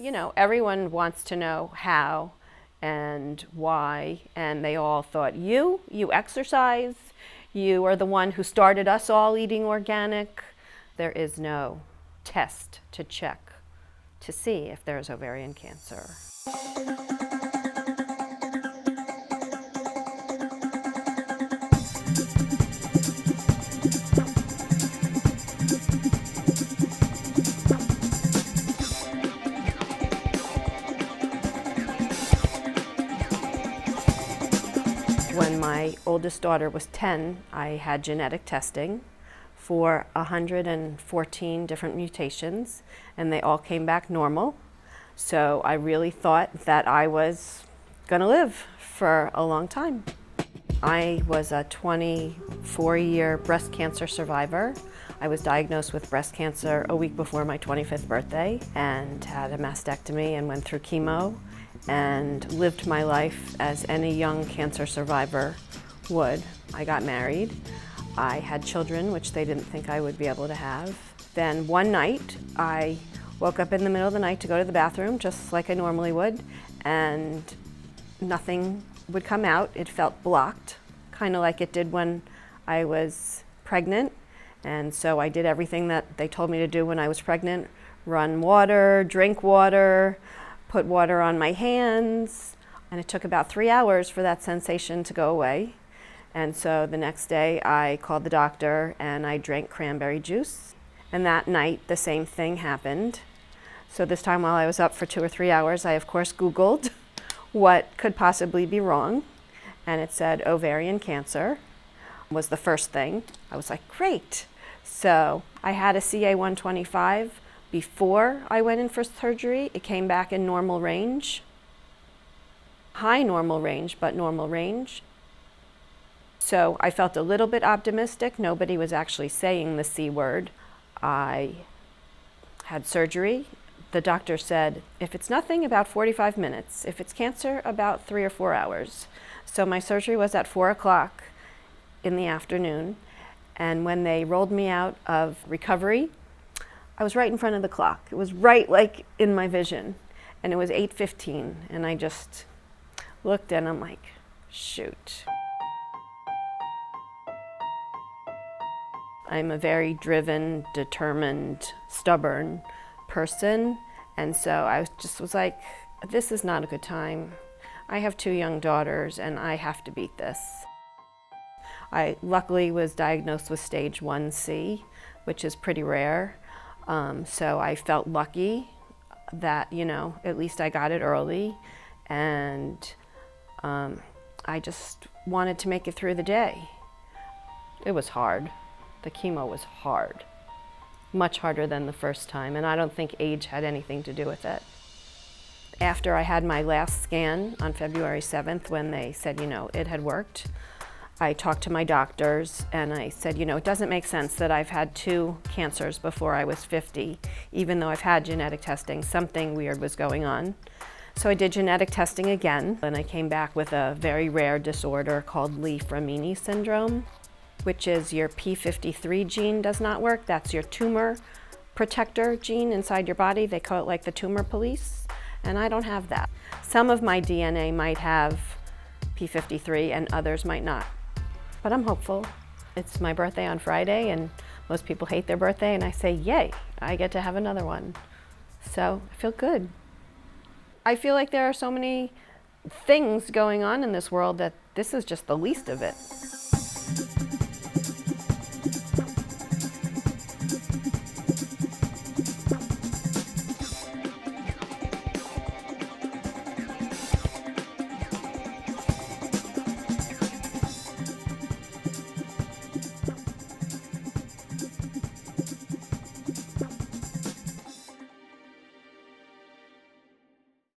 You know, everyone wants to know how and why, and they all thought, you exercise, you are the one who started us all eating organic. There is no test to check to see if there's ovarian cancer. When my oldest daughter was 10, I had genetic testing for 114 different mutations, and they all came back normal. So I really thought that I was gonna live for a long time. I was a 24-year breast cancer survivor. I was diagnosed with breast cancer a week before my 25th birthday and had a mastectomy and went through chemo and lived my life as any young cancer survivor would. I got married. I had children, which they didn't think I would be able to have. Then one night, I woke up in the middle of the night to go to the bathroom, just like I normally would, and nothing would come out. It felt blocked, kind of like it did when I was pregnant. And so I did everything that they told me to do when I was pregnant: run water, drink water, put water on my hands. And it took about 3 hours for that sensation to go away. And so the next day I called the doctor and I drank cranberry juice. And that night the same thing happened. So this time, while I was up for 2 or 3 hours, I of course Googled what could possibly be wrong. And it said ovarian cancer was the first thing. I was like, great. So I had a CA-125 before I went in for surgery. It came back in normal range. High normal range, but normal range. So I felt a little bit optimistic. Nobody was actually saying the C word. I had surgery. The doctor said, if it's nothing, about 45 minutes. If it's cancer, about 3 or 4 hours. So my surgery was at 4 o'clock in the afternoon. And when they rolled me out of recovery, I was right in front of the clock. It was right like in my vision. And it was 8:15. And I just looked and I'm like, shoot. I'm a very driven, determined, stubborn person. And so I just was like, this is not a good time. I have 2 young daughters and I have to beat this. I luckily was diagnosed with stage 1C, which is pretty rare. So I felt lucky that, you know, at least I got it early. And I just wanted to make it through the day. It was hard. The chemo was hard. Much harder than the first time, and I don't think age had anything to do with it. After I had my last scan on February 7th, when they said, you know, it had worked, I talked to my doctors and I said, you know, it doesn't make sense that I've had 2 cancers before I was 50, even though I've had genetic testing. Something weird was going on. So I did genetic testing again, and I came back with a very rare disorder called Lee-Fraumeni syndrome, which is your P53 gene does not work. That's your tumor protector gene inside your body. They call it like the tumor police, and I don't have that. Some of my DNA might have P53 and others might not, but I'm hopeful. It's my birthday on Friday, and most people hate their birthday, and I say, yay, I get to have another one. So I feel good. I feel like there are so many things going on in this world that this is just the least of it.